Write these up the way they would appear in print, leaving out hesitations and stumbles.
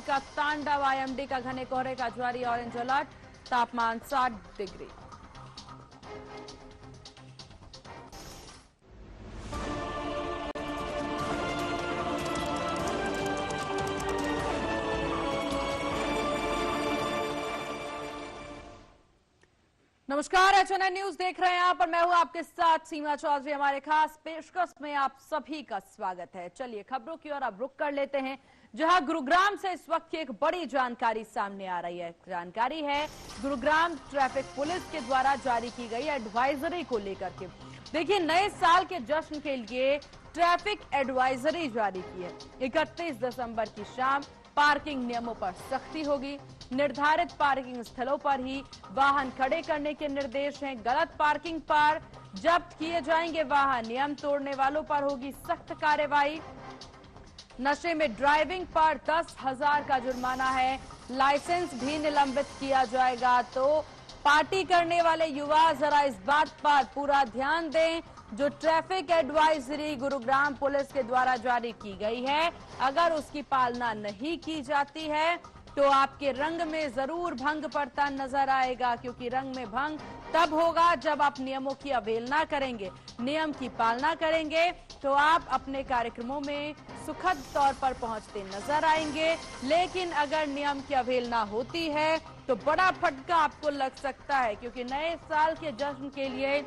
का तांडव, आईएमडी का घने कोहरे का जारी ऑरेंज अलर्ट, तापमान 60 डिग्री। नमस्कार, एचएनएन न्यूज देख रहे हैं आप और मैं हूं आपके साथ सीमा चौधरी। हमारे खास पेशकश में आप सभी का स्वागत है। चलिए खबरों की ओर अब रुक कर लेते हैं, जहां गुरुग्राम से इस वक्त की एक बड़ी जानकारी सामने आ रही है। जानकारी है गुरुग्राम ट्रैफिक पुलिस के द्वारा जारी की गई एडवाइजरी को लेकर के। देखिए, नए साल के जश्न के लिए ट्रैफिक एडवाइजरी जारी की है। 31 दिसंबर की शाम पार्किंग नियमों पर सख्ती होगी। निर्धारित पार्किंग स्थलों पर ही वाहन खड़े करने के निर्देश हैं। गलत पार्किंग पर जब्त किए जाएंगे वाहन। नियम तोड़ने वालों पर होगी सख्त कार्रवाई। नशे में ड्राइविंग पर 10,000 का जुर्माना है। लाइसेंस भी निलंबित किया जाएगा। तो पार्टी करने वाले युवा जरा इस बात पर पूरा ध्यान दें, जो ट्रैफिक एडवाइजरी गुरुग्राम पुलिस के द्वारा जारी की गई है, अगर उसकी पालना नहीं की जाती है तो आपके रंग में जरूर भंग पड़ता नजर आएगा। क्योंकि रंग में भंग तब होगा जब आप नियमों की अवहेलना करेंगे। नियम की पालना करेंगे तो आप अपने कार्यक्रमों में सुखद तौर पर पहुंचते नजर आएंगे। लेकिन अगर नियम की अवहेलना होती है तो बड़ा फटका आपको लग सकता है। क्योंकि नए साल के जश्न के लिए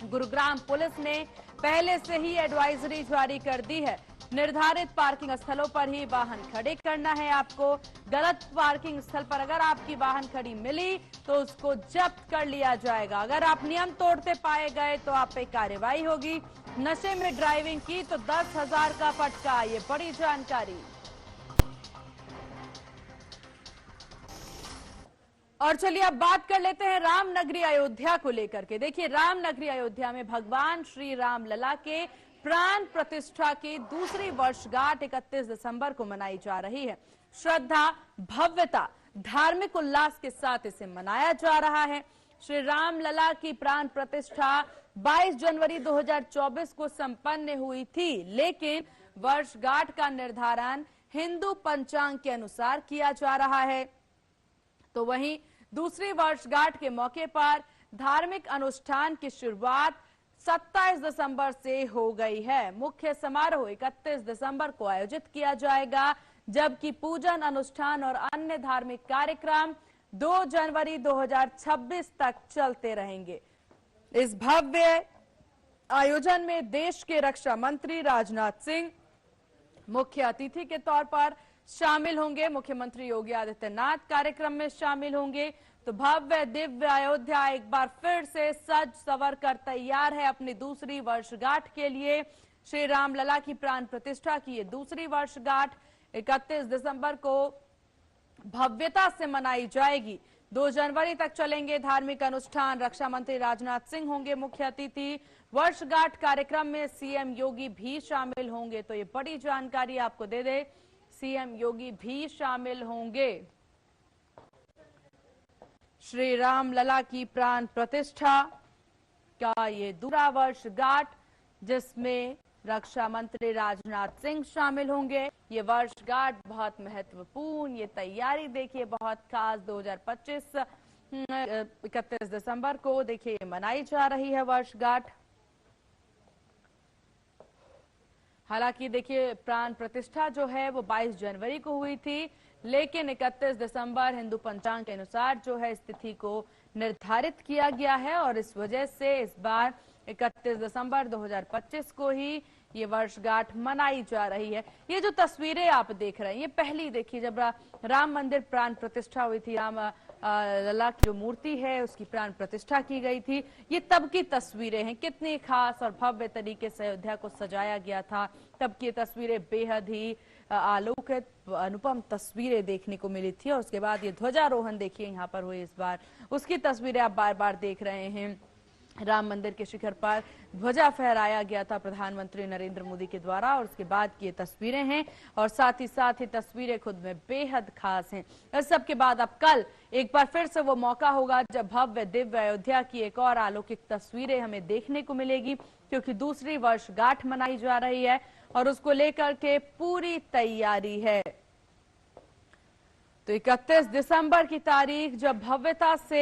गुरुग्राम पुलिस ने पहले से ही एडवाइजरी जारी कर दी है। निर्धारित पार्किंग स्थलों पर ही वाहन खड़े करना है आपको। गलत पार्किंग स्थल पर अगर आपकी वाहन खड़ी मिली तो उसको जब्त कर लिया जाएगा। अगर आप नियम तोड़ते पाए गए तो आप पे कार्रवाई होगी। नशे में ड्राइविंग की तो 10,000 का फटका। ये बड़ी जानकारी। और चलिए अब बात कर लेते हैं रामनगरी अयोध्या को लेकर के। देखिए, रामनगरी अयोध्या में भगवान श्री राम लला के प्राण प्रतिष्ठा की दूसरी वर्षगांठ 31 दिसंबर को मनाई जा रही है। श्रद्धा, भव्यता, धार्मिक उल्लास के साथ इसे मनाया जा रहा है। श्री राम लला की प्राण प्रतिष्ठा 22 जनवरी 2024 को संपन्न हुई थी, लेकिन वर्षगांठ का निर्धारण हिंदू पंचांग के अनुसार किया जा रहा है। तो वहीं दूसरी वर्षगांठ के मौके पर धार्मिक अनुष्ठान की शुरुआत 27 दिसंबर से हो गई है। मुख्य समारोह 31 दिसंबर को आयोजित किया जाएगा, जबकि पूजन अनुष्ठान और अन्य धार्मिक कार्यक्रम 2 जनवरी 2026 तक चलते रहेंगे। इस भव्य आयोजन में देश के रक्षा मंत्री राजनाथ सिंह मुख्य अतिथि के तौर पर शामिल होंगे। मुख्यमंत्री योगी आदित्यनाथ कार्यक्रम में शामिल होंगे। तो भव्य दिव्य अयोध्या एक बार फिर से सज सवर कर तैयार है अपनी दूसरी वर्षगांठ के लिए। श्री राम लला की प्राण प्रतिष्ठा की ये दूसरी वर्षगांठ 31 दिसंबर को भव्यता से मनाई जाएगी। 2 जनवरी तक चलेंगे धार्मिक अनुष्ठान। रक्षा मंत्री राजनाथ सिंह होंगे मुख्य अतिथि। वर्षगांठ कार्यक्रम में सीएम योगी भी शामिल होंगे। तो ये बड़ी जानकारी आपको दे दे, सीएम योगी भी शामिल होंगे। श्री राम लला की प्राण प्रतिष्ठा का ये दूसरा वर्षगांठ, जिसमें रक्षा मंत्री राजनाथ सिंह शामिल होंगे। ये वर्षगांठ बहुत महत्वपूर्ण, ये तैयारी देखिए बहुत खास। 2025 31 दिसंबर को देखिए मनाई जा रही है वर्षगांठ। हालांकि देखिए प्राण प्रतिष्ठा जो है वो 22 जनवरी को हुई थी, लेकिन 31 दिसंबर हिंदू पंचांग के अनुसार जो है स्थिति को निर्धारित किया गया है और इस वजह से इस बार 31 दिसंबर 2025 को ही ये वर्षगांठ मनाई जा रही है। ये जो तस्वीरें आप देख रहे हैं, ये पहली देखिए जब राम मंदिर प्राण प्रतिष्ठा हुई थी, राम लला की जो मूर्ति है उसकी प्राण प्रतिष्ठा की गई थी। ये तब की तस्वीरें हैं, कितनी खास और भव्य तरीके से अयोध्या को सजाया गया था। तब की तस्वीरें बेहद ही आलोकित अनुपम तस्वीरें देखने को मिली थी। और उसके बाद ये ध्वजारोहण देखिए यहाँ पर हुई इस बार, उसकी तस्वीरें आप बार बार देख रहे हैं। राम मंदिर के शिखर पर ध्वजा फहराया गया था प्रधानमंत्री नरेंद्र मोदी के द्वारा और उसके बाद की ये तस्वीरें हैं और साथ ही तस्वीरें खुद में बेहद खास हैं। इस सब के बाद अब कल एक बार फिर से वो मौका होगा जब भव्य दिव्य अयोध्या की एक और अलौकिक तस्वीरें हमें देखने को मिलेगी, क्योंकि दूसरी वर्षगांठ मनाई जा रही है और उसको लेकर के पूरी तैयारी है। तो 31 दिसंबर की तारीख जब भव्यता से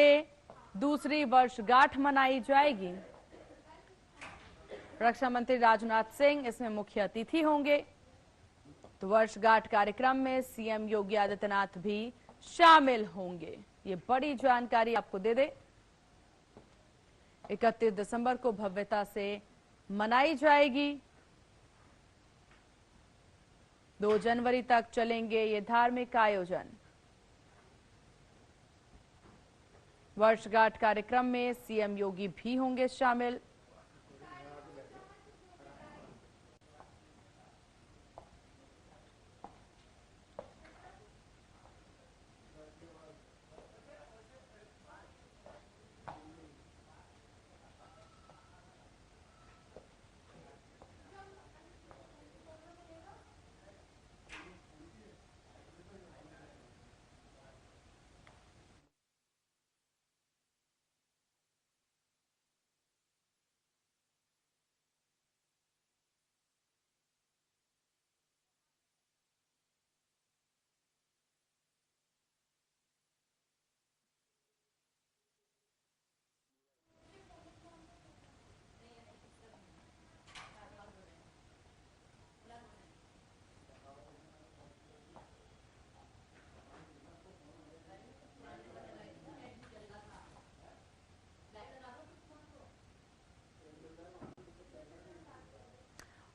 दूसरी वर्षगांठ मनाई जाएगी। रक्षा मंत्री राजनाथ सिंह इसमें मुख्य अतिथि होंगे। तो वर्षगांठ कार्यक्रम में सीएम योगी आदित्यनाथ भी शामिल होंगे। ये बड़ी जानकारी आपको दे दे। 31 दिसंबर को भव्यता से मनाई जाएगी। 2 जनवरी तक चलेंगे ये धार्मिक आयोजन। वर्षगांठ कार्यक्रम में सीएम योगी भी होंगे शामिल।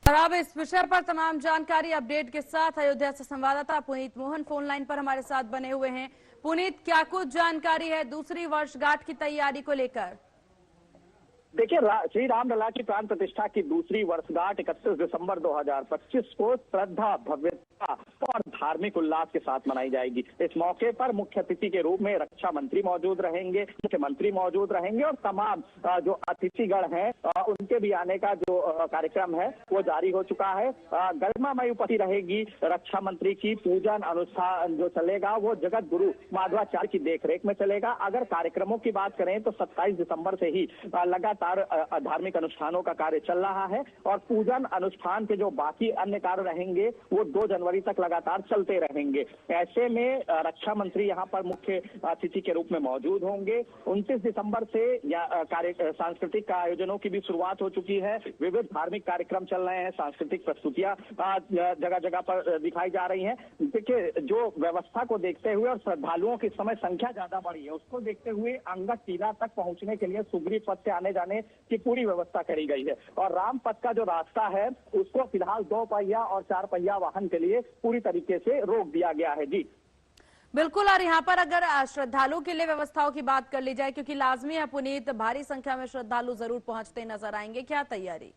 और अब इस विषय पर तमाम जानकारी अपडेट के साथ अयोध्या से संवाददाता पुनीत मोहन फोन लाइन पर हमारे साथ बने हुए हैं। पुनीत, क्या कुछ जानकारी है दूसरी वर्षगांठ की तैयारी को लेकर? देखिए, श्री रामलला की प्राण प्रतिष्ठा की दूसरी वर्षगांठ 31 दिसंबर 2025 को श्रद्धा, भव्यता और धार्मिक उल्लास के साथ मनाई जाएगी। इस मौके पर मुख्य अतिथि के रूप में रक्षा मंत्री मौजूद रहेंगे, मुख्यमंत्री मौजूद रहेंगे और तमाम जो अतिथिगण हैं उनके भी आने का जो कार्यक्रम है वो जारी हो चुका है। गरिमामयी उपस्थिति रहेगी। रक्षा मंत्री की पूजन अनुष्ठान जो चलेगा वो जगत गुरु माधवाचार्य की देखरेख में चलेगा। अगर कार्यक्रमों की बात करें तो 27 दिसंबर से ही लगातार धार्मिक अनुष्ठानों का कार्य चल रहा है और पूजन अनुष्ठान के जो बाकी अन्य कार्य रहेंगे वो 2 जनवरी तक लगातार चलते रहेंगे। ऐसे में रक्षा मंत्री यहाँ पर मुख्य अतिथि के रूप में मौजूद होंगे। 29 दिसंबर से सांस्कृतिक आयोजनों की भी शुरुआत हो चुकी है। विविध धार्मिक कार्यक्रम चल रहे हैं, सांस्कृतिक प्रस्तुतियां जगह जगह पर दिखाई जा रही हैं। देखिए, जो व्यवस्था को देखते हुए और श्रद्धालुओं की समय संख्या ज्यादा बढ़ी है उसको देखते हुए अंगद टीला तक पहुंचने के लिए सुग्रीव पथ से आने जाने की पूरी व्यवस्था करी गई है और राम पथ का जो रास्ता है उसको फिलहाल 2 पहिया और 4 पहिया वाहन के लिए पूरी तरीके से रोक दिया गया है। जी बिल्कुल। और यहाँ पर अगर श्रद्धालुओं के लिए व्यवस्थाओं की बात कर ली जाए, क्योंकि लाजमी है पुनीत, भारी संख्या में श्रद्धालु जरूर पहुंचते नजर आएंगे, क्या तैयारी?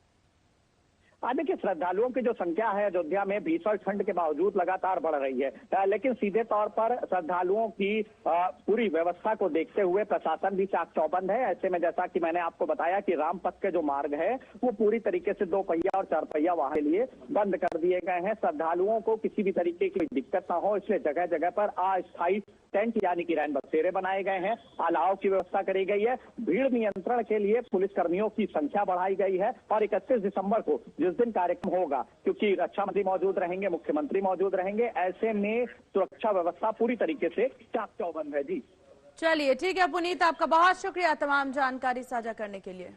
देखिए, श्रद्धालुओं की जो संख्या है अयोध्या में भीषण ठंड के बावजूद लगातार बढ़ रही है, लेकिन सीधे तौर पर श्रद्धालुओं की पूरी व्यवस्था को देखते हुए प्रशासन भी चाक चौबंद है। ऐसे में जैसा कि मैंने आपको बताया कि राम पथ के जो मार्ग है वो पूरी तरीके से 2 पहिया और 4 पहिया वाहन के लिए बंद कर दिए गए हैं। श्रद्धालुओं को किसी भी तरीके की दिक्कत ना हो इसलिए जगह जगह पर अस्थायी टेंट यानी कि रैन बसेरे बनाए गए हैं। अलाव की व्यवस्था करी गई है। भीड़ नियंत्रण के लिए पुलिसकर्मियों की संख्या बढ़ाई गई है और 31 दिसंबर को जिस दिन कार्यक्रम होगा, क्योंकि रक्षा मंत्री मौजूद रहेंगे, मुख्यमंत्री मौजूद रहेंगे, ऐसे में सुरक्षा व्यवस्था पूरी तरीके से चाक चौबंद है। जी चलिए, ठीक है पुनीत, आपका बहुत शुक्रिया तमाम जानकारी साझा करने के लिए।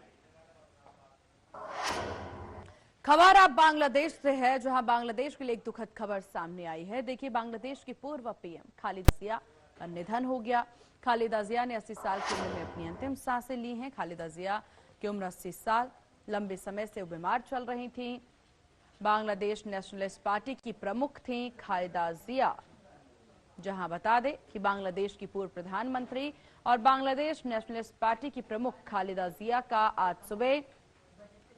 खबर अब बांग्लादेश से है, जहां बांग्लादेश के लिए एक दुखद खबर सामने आई है। देखिए, बांग्लादेश की पूर्व पीएम खालिदा जिया का निधन हो गया। खालिदा जिया ने 80 साल की उम्र में अपनी अंतिम सांसें ली हैं। खालिदा जिया की उम्र 80 साल, लंबे समय से वो बीमार चल रही थी। बांग्लादेश नेशनलिस्ट पार्टी की प्रमुख थी खालिदा जिया, जहां बता दें कि बांग्लादेश की पूर्व प्रधानमंत्री और बांग्लादेश नेशनलिस्ट पार्टी की प्रमुख खालिदा जिया का आज सुबह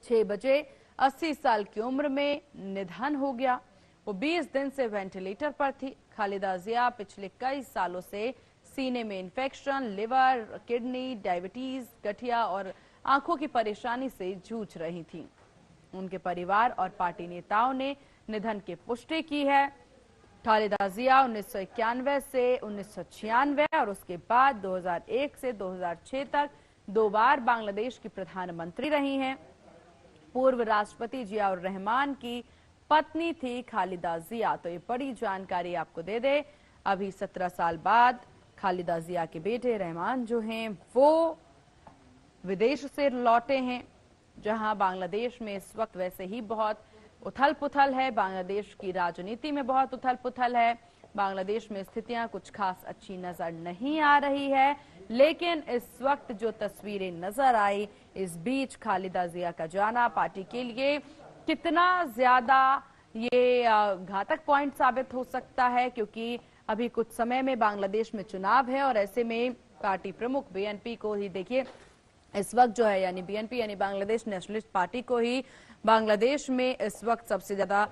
6 बजे 80 साल की उम्र में निधन हो गया। वो 20 दिन से वेंटिलेटर पर थी। खालिदा जिया पिछले कई सालों से सीने में इन्फेक्शन, लिवर, किडनी, डायबिटीज, गठिया और आंखों की परेशानी से जूझ रही थी। उनके परिवार और पार्टी नेताओं ने निधन की पुष्टि की है। खालिदा जिया 1991 से 1996 और उसके बाद 2001 से 2006 तक 2 बार बांग्लादेश की प्रधानमंत्री रही हैं। पूर्व राष्ट्रपति जियाउर रहमान की पत्नी थी खालिदा जिया। तो ये बड़ी जानकारी आपको दे दे। अभी 17 साल बाद खालिदा जिया के बेटे रहमान जो हैं वो विदेश से लौटे हैं, जहां बांग्लादेश में इस वक्त वैसे ही बहुत उथल पुथल है। बांग्लादेश की राजनीति में बहुत उथल पुथल है। बांग्लादेश में स्थितियां कुछ खास अच्छी नजर नहीं आ रही है, लेकिन इस वक्त जो तस्वीरें नजर आई, इस बीच खालिदा जिया का जाना पार्टी के लिए कितना ज्यादा ये घातक पॉइंट साबित हो सकता है, क्योंकि अभी कुछ समय में बांग्लादेश में चुनाव है और ऐसे में पार्टी प्रमुख बीएनपी को ही देखिए इस वक्त जो है, यानी बीएनपी यानी बांग्लादेश नेशनलिस्ट पार्टी को ही बांग्लादेश में इस वक्त सबसे ज्यादा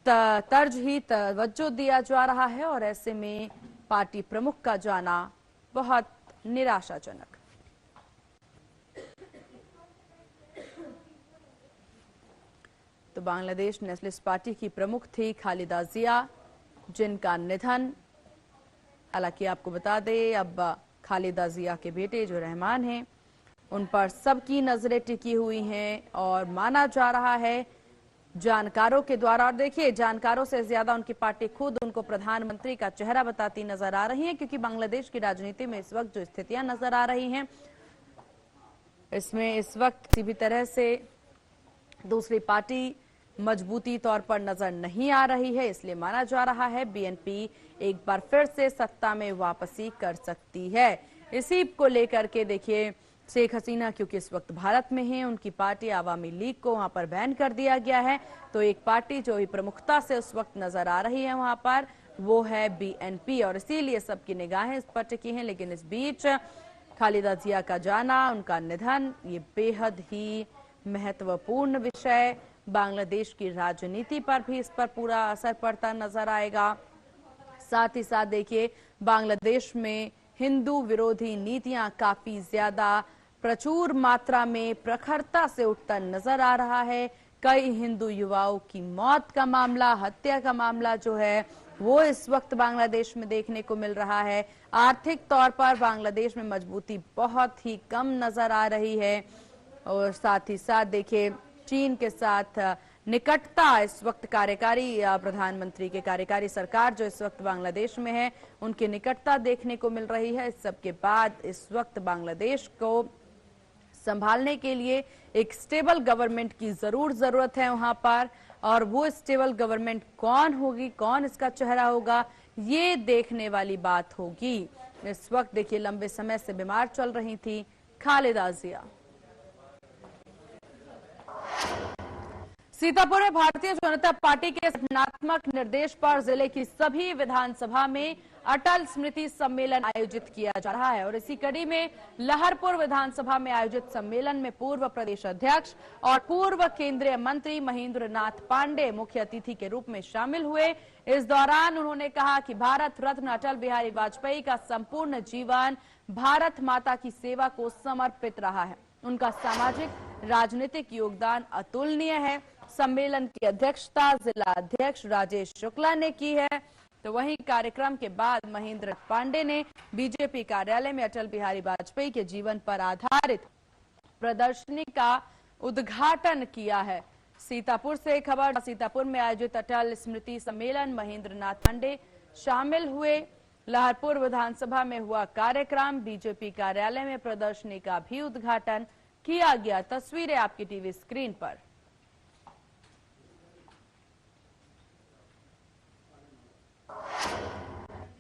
तवज्जो दिया जा रहा है और ऐसे में पार्टी प्रमुख का जाना बहुत निराशाजनक। तो बांग्लादेश नेशनलिस्ट पार्टी की प्रमुख थी खालिदा जिया, जिनका निधन, हालांकि आपको बता दें अब खालिदा जिया के बेटे जो रहमान हैं उन पर सबकी नजरें टिकी हुई हैं और माना जा रहा है जानकारों के द्वारा, और देखिए जानकारों से ज्यादा उनकी पार्टी खुद उनको प्रधानमंत्री का चेहरा बताती नजर आ रही है, क्योंकि बांग्लादेश की राजनीति में इस वक्त जो स्थितियां नजर आ रही हैं इसमें इस वक्त किसी भी तरह से दूसरी पार्टी मजबूती तौर पर नजर नहीं आ रही है। इसलिए माना जा रहा है बीएनपी एक बार फिर से सत्ता में वापसी कर सकती है। इसी को लेकर के देखिए शेख हसीना क्योंकि इस वक्त भारत में है, उनकी पार्टी आवामी लीग को वहां पर बैन कर दिया गया है, तो एक पार्टी जो ही प्रमुखता से उस वक्त नजर आ रही है वहां पर वो है बीएनपी और इसीलिए सबकी निगाहें इस पर टिकी हैं। लेकिन इस बीच खालिदा जिया का जाना, उनका निधन, ये बेहद ही महत्वपूर्ण विषय, बांग्लादेश की राजनीति पर भी इस पर पूरा असर पड़ता नजर आएगा। साथ ही साथ देखिए बांग्लादेश में हिंदू विरोधी नीतियां काफी ज्यादा प्रचुर मात्रा में प्रखरता से उठता नजर आ रहा है। कई हिंदू युवाओं की मौत का मामला, हत्या का मामला जो है वो इस वक्त बांग्लादेश में देखने को मिल रहा है। आर्थिक तौर पर बांग्लादेश में मजबूती बहुत ही कम नजर आ रही है और साथ ही साथ देखिए चीन के साथ निकटता, इस वक्त कार्यकारी प्रधानमंत्री के कार्यकारी सरकार जो इस वक्त बांग्लादेश में है उनकी निकटता देखने को मिल रही है। इस सब के बाद इस वक्त बांग्लादेश को संभालने के लिए एक स्टेबल गवर्नमेंट की जरूरत है वहां पर, और वो स्टेबल गवर्नमेंट कौन होगी, कौन इसका चेहरा होगा, ये देखने वाली बात होगी। इस वक्त देखिए लंबे समय से बीमार चल रही थी खालिदा जिया। सीतापुर में भारतीय जनता पार्टी के संगठनात्मक निर्देश पर जिले की सभी विधानसभा में अटल स्मृति सम्मेलन आयोजित किया जा रहा है और इसी कड़ी में लहरपुर विधानसभा में आयोजित सम्मेलन में पूर्व प्रदेश अध्यक्ष और पूर्व केंद्रीय मंत्री महेंद्र नाथ पांडे मुख्य अतिथि के रूप में शामिल हुए। इस दौरान उन्होंने कहा कि भारत रत्न अटल बिहारी वाजपेयी का संपूर्ण जीवन भारत माता की सेवा को समर्पित रहा है। उनका सामाजिक राजनीतिक योगदान अतुलनीय है। सम्मेलन की अध्यक्षता जिला अध्यक्ष राजेश शुक्ला ने की है। तो वहीं कार्यक्रम के बाद महेंद्र पांडे ने बीजेपी कार्यालय में अटल बिहारी वाजपेयी के जीवन पर आधारित प्रदर्शनी का उद्घाटन किया है। सीतापुर से खबर, सीतापुर में आयोजित अटल स्मृति सम्मेलन महेंद्र नाथ पांडे शामिल हुए। लहरपुर विधानसभा में हुआ कार्यक्रम, बीजेपी कार्यालय में प्रदर्शनी का भी उद्घाटन किया गया। तस्वीरें आपकी टीवी स्क्रीन पर।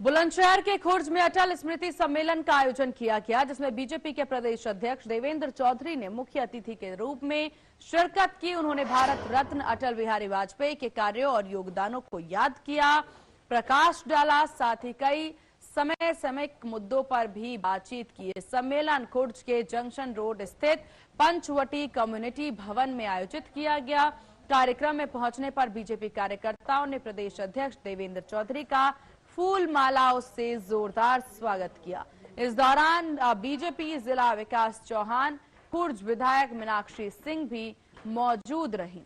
बुलंदशहर के खुर्ज में अटल स्मृति सम्मेलन का आयोजन किया गया, जिसमें बीजेपी के प्रदेश अध्यक्ष देवेंद्र चौधरी ने मुख्य अतिथि के रूप में शिरकत की। उन्होंने भारत रत्न अटल बिहारी वाजपेयी के कार्यों और योगदानों को याद किया, प्रकाश डाला, साथ ही कई समसामयिक मुद्दों पर भी बातचीत की। सम्मेलन खुर्ज के जंक्शन रोड स्थित पंचवटी कम्युनिटी भवन में आयोजित किया गया। कार्यक्रम में पहुंचने पर बीजेपी कार्यकर्ताओं ने प्रदेश अध्यक्ष देवेंद्र चौधरी का फूल मालाओं से जोरदार स्वागत किया। इस दौरान बीजेपी जिला विकास चौहान, खुर्ज विधायक मीनाक्षी सिंह भी मौजूद रहीं।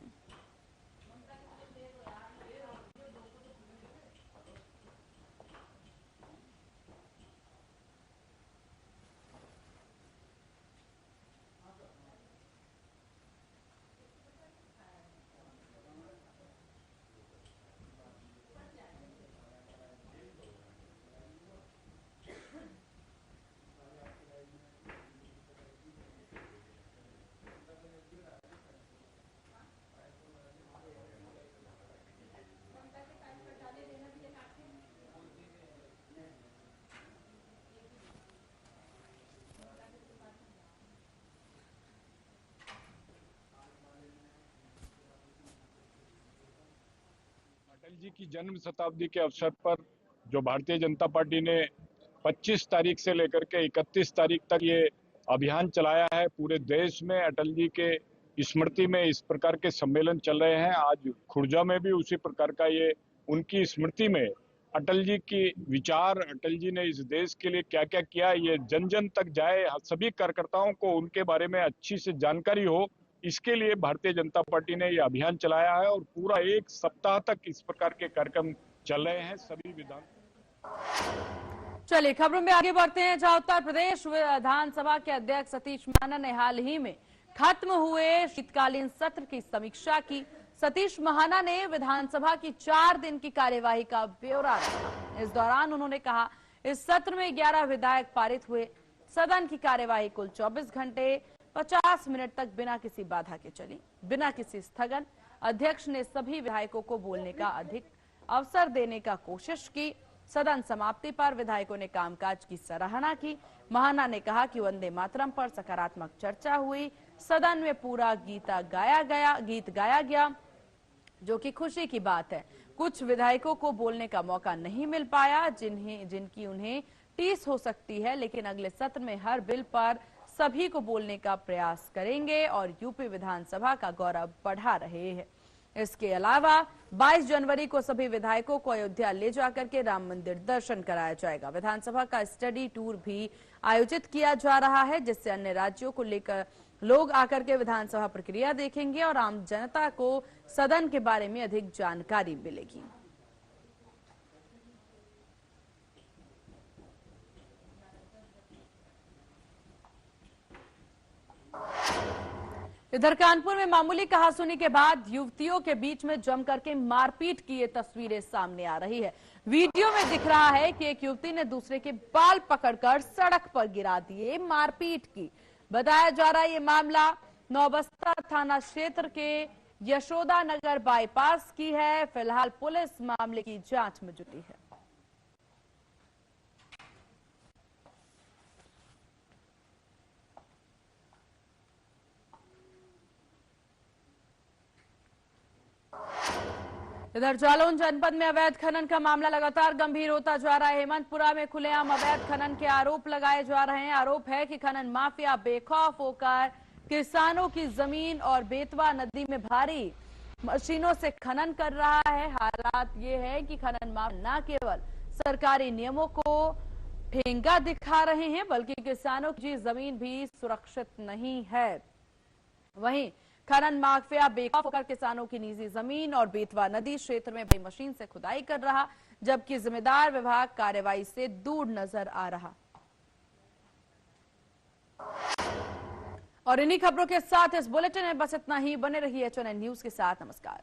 अटल जी की जन्म शताब्दी के अवसर पर जो भारतीय जनता पार्टी ने 25 तारीख से लेकर के 31 तारीख तक ये अभियान चलाया है, पूरे देश में अटल जी के स्मृति में इस प्रकार के सम्मेलन चल रहे हैं। आज खुर्जा में भी उसी प्रकार का ये उनकी स्मृति में अटल जी की विचार, अटल जी ने इस देश के लिए क्या क्या किया, ये जन जन तक जाए, सभी कार्यकर्ताओं को उनके बारे में अच्छी से जानकारी हो, इसके लिए भारतीय जनता पार्टी ने ये अभियान चलाया है और पूरा एक सप्ताह तक इस प्रकार के कार्यक्रम चल रहे हैं सभी विधान। चलिए खबरों में आगे बढ़ते हैं, जहां उत्तर प्रदेश विधानसभा के अध्यक्ष सतीश महाना ने हाल ही में खत्म हुए शीतकालीन सत्र की समीक्षा की। सतीश महाना ने विधानसभा की 4 दिन की कार्यवाही का ब्यौरा रखा। इस दौरान उन्होंने कहा, इस सत्र में 11 विधायक पारित हुए। सदन की कार्यवाही कुल 24 घंटे 50 मिनट तक बिना किसी बाधा के चली, बिना किसी स्थगन। अध्यक्ष ने सभी विधायकों को बोलने का अधिक अवसर देने का कोशिश की। सदन समाप्ति पर विधायकों ने कामकाज की सराहना की। महाना ने कहा कि वंदे मातरम पर सकारात्मक चर्चा हुई। सदन में पूरा गीत गाया गया, जो कि खुशी की बात है। कुछ विधायकों को बोलने का मौका नहीं मिल पाया, जिनकी उन्हें टीस हो सकती है, लेकिन अगले सत्र में हर बिल पर सभी को बोलने का प्रयास करेंगे और यूपी विधानसभा का गौरव बढ़ा रहे हैं। इसके अलावा 22 जनवरी को सभी विधायकों को अयोध्या ले जाकर के राम मंदिर दर्शन कराया जाएगा। विधानसभा का स्टडी टूर भी आयोजित किया जा रहा है, जिससे अन्य राज्यों को लेकर लोग आकर के विधानसभा प्रक्रिया देखेंगे और आम जनता को सदन के बारे में अधिक जानकारी मिलेगी। इधर कानपुर में मामूली कहासुनी के बाद युवतियों के बीच में जम करके मारपीट की ये तस्वीरें सामने आ रही है। वीडियो में दिख रहा है कि एक युवती ने दूसरे के बाल पकड़कर सड़क पर गिरा दिए, मारपीट की। बताया जा रहा है ये मामला नौबस्ता थाना क्षेत्र के यशोदा नगर बाईपास की है। फिलहाल पुलिस मामले की जांच में जुटी है। इधर जालौन जनपद में अवैध खनन का मामला लगातार गंभीर होता जा रहा है। हेमंतपुरा में खुलेआम अवैध खनन के आरोप लगाए जा रहे हैं। आरोप है कि खनन माफिया बेखौफ होकर किसानों की जमीन और बेतवा नदी में भारी मशीनों से खनन कर रहा है। हालात ये है कि खनन माफिया न केवल सरकारी नियमों को ठेंगा दिखा रहे हैं, बल्कि किसानों की जमीन भी सुरक्षित नहीं है। वहीं खनन माफिया बेखौफ होकर किसानों की निजी जमीन और बेतवा नदी क्षेत्र में बड़ी मशीन से खुदाई कर रहा, जबकि जिम्मेदार विभाग कार्रवाई से दूर नजर आ रहा। और इन्हीं खबरों के साथ इस बुलेटिन में बस इतना ही। बने रहिए HNN न्यूज के साथ। नमस्कार।